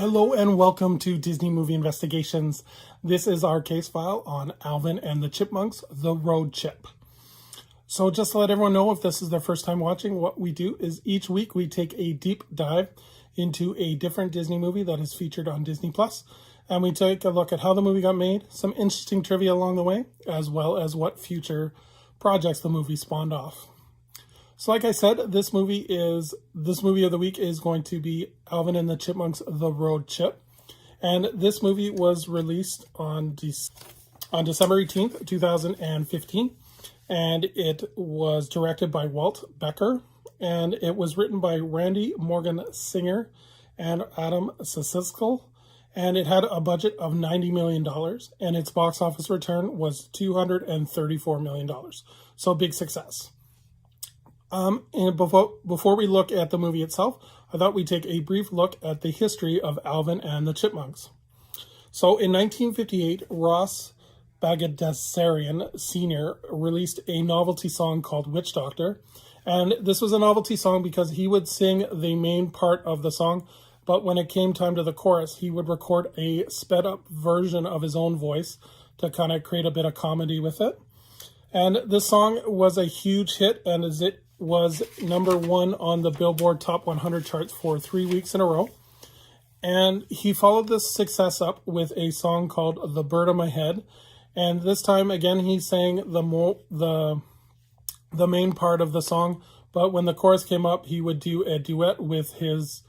Hello and welcome to Disney Movie Investigations. This is our case file on Alvin and the Chipmunks, The Road Chip. So just to let everyone know, if this is their first time watching, what we do is each week we take a deep dive into a different Disney movie that is featured on Disney+. And we take a look at how the movie got made, some interesting trivia along the way, as well as what future projects the movie spawned off. So like I said, this movie of the week is going to be Alvin and the Chipmunks, The Road Chip. And this movie was released on December 18th, 2015. And it was directed by Walt Becker. And it was written by Randy Morgan Singer and Adam Siskel. And it had a budget of $90 million. And its box office return was $234 million. So big success. And before we look at the movie itself, I thought we'd take a brief look at the history of Alvin and the Chipmunks. So in 1958, Ross Bagdasarian Sr. released a novelty song called Witch Doctor. And this was a novelty song because he would sing the main part of the song, but when it came time to the chorus, he would record a sped up version of his own voice to kind of create a bit of comedy with it. And this song was a huge hit, and as it was number one on the Billboard Top 100 charts for 3 weeks in a row. And he followed this success up with a song called The Bird on My Head. And this time, again, he sang the main part of the song. But when the chorus came up, he would do a duet with his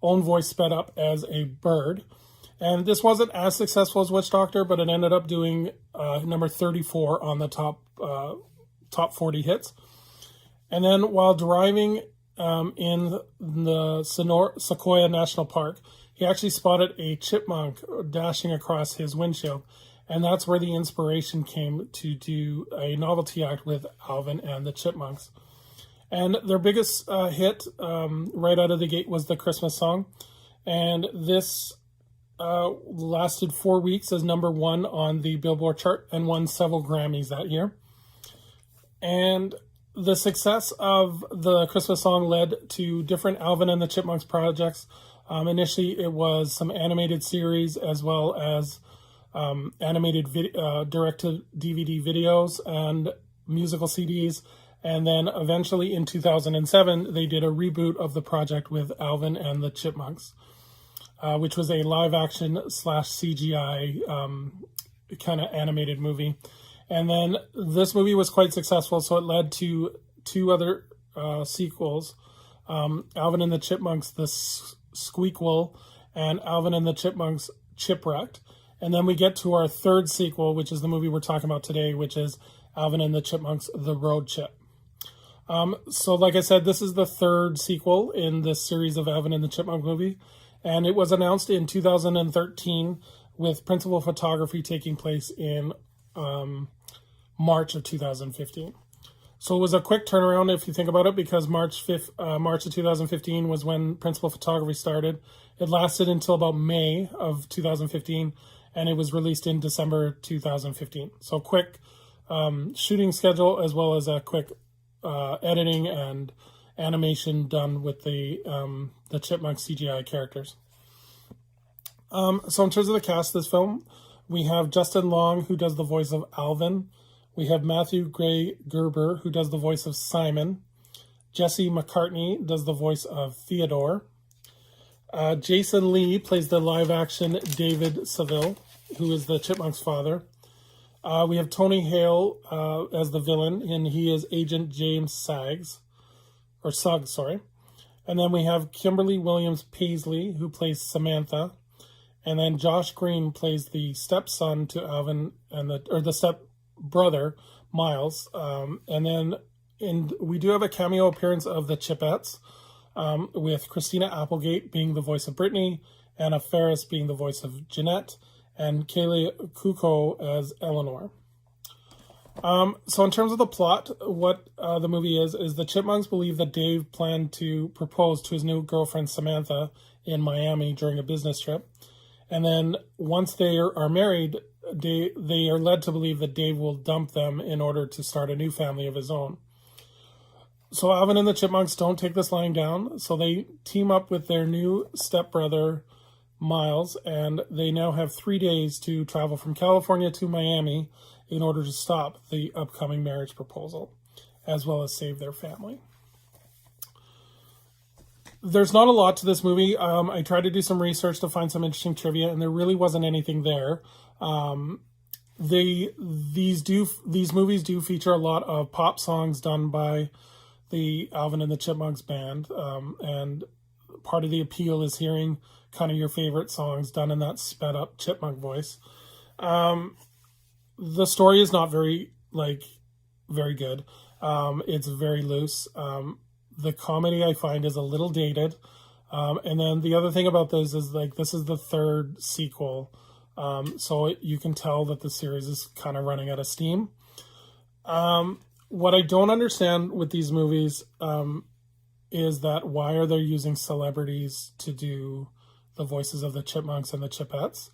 own voice sped up as a bird. And this wasn't as successful as Witch Doctor, but it ended up doing number 34 on the top 40 hits. And then while driving in the Sequoia National Park, he actually spotted a chipmunk dashing across his windshield. And that's where the inspiration came to do a novelty act with Alvin and the Chipmunks. And their biggest hit right out of the gate was the Christmas song. And this lasted 4 weeks as number one on the Billboard chart and won several Grammys that year. And the success of the Christmas song led to different Alvin and the Chipmunks projects. Initially, it was some animated series as well as animated direct-to-DVD videos and musical CDs. And then eventually in 2007, they did a reboot of the project with Alvin and the Chipmunks, which was a live-action / CGI kind of animated movie. And then this movie was quite successful, so it led to two other sequels, Alvin and the Chipmunks, The Squeakquel, and Alvin and the Chipmunks, Chipwrecked. And then we get to our third sequel, which is the movie we're talking about today, which is Alvin and the Chipmunks, The Road Chip. So like I said, this is the third sequel in this series of Alvin and the Chipmunk movie. And it was announced in 2013 with principal photography taking place in March of 2015. So it was a quick turnaround if you think about it, because March of 2015 was when principal photography started. It lasted until about May of 2015, and it was released in December 2015. So quick shooting schedule as well as a quick editing and animation done with the Chipmunk CGI characters. So in terms of the cast of this film, we have Justin Long, who does the voice of Alvin. We have Matthew Gray Gerber, who does the voice of Simon. Jesse McCartney does the voice of Theodore. Jason Lee plays the live-action David Seville, who is the Chipmunk's father. We have Tony Hale as the villain, and he is Agent James Suggs. And then we have Kimberly Williams Paisley, who plays Samantha. And then Josh Green plays the stepson to Alvin or the stepbrother, Miles. And then we do have a cameo appearance of the Chipettes, with Christina Applegate being the voice of Brittany, Anna Faris being the voice of Jeanette, and Kaylee Kuko as Eleanor. So in terms of the plot, what the movie is the Chipmunks believe that Dave planned to propose to his new girlfriend Samantha in Miami during a business trip. And then once they are married, they are led to believe that Dave will dump them in order to start a new family of his own. So Alvin and the Chipmunks don't take this lying down, so they team up with their new stepbrother, miles, and they now have 3 days to travel from California to Miami in order to stop the upcoming marriage proposal, as well as save their family. There's not a lot to this movie. I tried to do some research to find some interesting trivia, and there really wasn't anything there. These movies do feature a lot of pop songs done by the Alvin and the Chipmunks band, and part of the appeal is hearing kind of your favorite songs done in that sped up chipmunk voice. The story is not very good. It's very loose. The comedy I find is a little dated. And then the other thing about this is this is the third sequel. So you can tell that the series is kind of running out of steam. What I don't understand with these movies is that why are they using celebrities to do the voices of the Chipmunks and the Chipettes?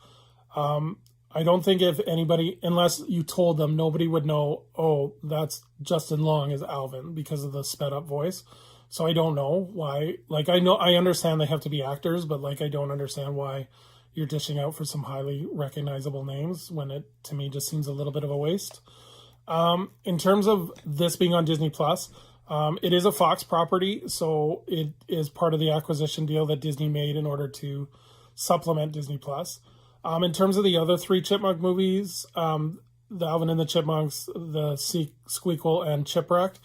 I don't think if anybody, unless you told them, nobody would know, oh, that's Justin Long as Alvin because of the sped up voice. So I don't know why. I understand they have to be actors, but I don't understand why you're dishing out for some highly recognizable names when it, to me, just seems a little bit of a waste. In terms of this being on Disney Plus, it is a Fox property, so it is part of the acquisition deal that Disney made in order to supplement Disney Plus. In terms of the other 3 Chipmunk movies, the Alvin and the Chipmunks, the Squeakquel, and Chipwrecked,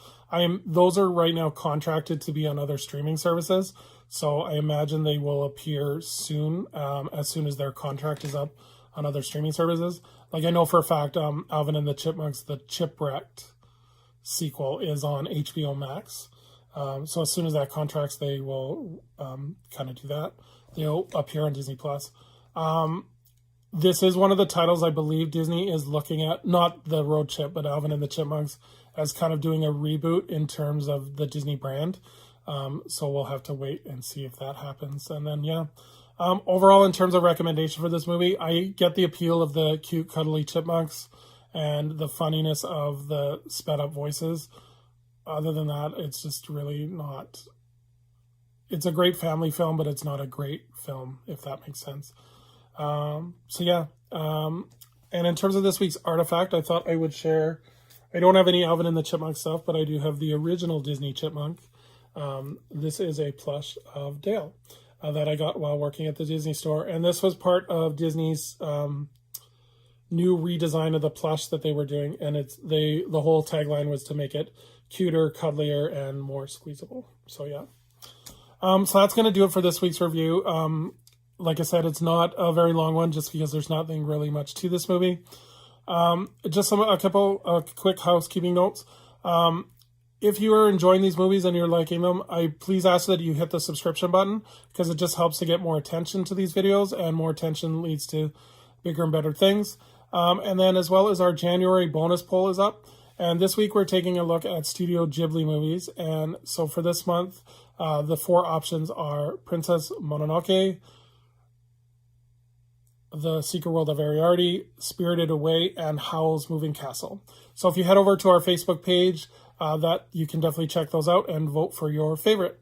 those are right now contracted to be on other streaming services. So I imagine they will appear soon, as soon as their contract is up on other streaming services. I know for a fact, Alvin and the Chipmunks, the Chipwrecked sequel, is on HBO Max. So as soon as that contracts, they will kind of do that. They'll appear on Disney Plus. This is one of the titles I believe Disney is looking at, not the Road Chip, but Alvin and the Chipmunks, as kind of doing a reboot in terms of the Disney brand. So we'll have to wait and see if that happens. And then, yeah. Overall, in terms of recommendation for this movie, I get the appeal of the cute, cuddly chipmunks and the funniness of the sped up voices. Other than that, it's just really not... It's a great family film, but it's not a great film, if that makes sense. So yeah. And in terms of this week's artifact, I thought I would share... I don't have any Alvin and the Chipmunk stuff, but I do have the original Disney Chipmunk. This is a plush of Dale that I got while working at the Disney store. And this was part of Disney's new redesign of the plush that they were doing. And the whole tagline was to make it cuter, cuddlier, and more squeezable. So yeah. So that's going to do it for this week's review. Like I said, it's not a very long one just because there's nothing really much to this movie. Just a couple quick housekeeping notes. If you are enjoying these movies and you're liking them, I please ask that you hit the subscription button because it just helps to get more attention to these videos, and more attention leads to bigger and better things. And then as well as our January bonus poll is up. And this week we're taking a look at Studio Ghibli movies. And so for this month, the 4 options are Princess Mononoke, The Secret World of Ariadne, Spirited Away, and Howl's Moving Castle. So if you head over to our Facebook page, that you can definitely check those out and vote for your favorite.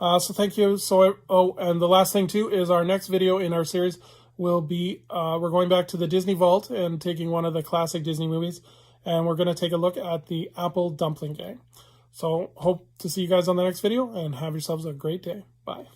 So thank you. And the last thing too is our next video in our series will be, we're going back to the Disney Vault and taking one of the classic Disney movies, and we're going to take a look at the Apple Dumpling Gang. So hope to see you guys on the next video, and have yourselves a great day. Bye.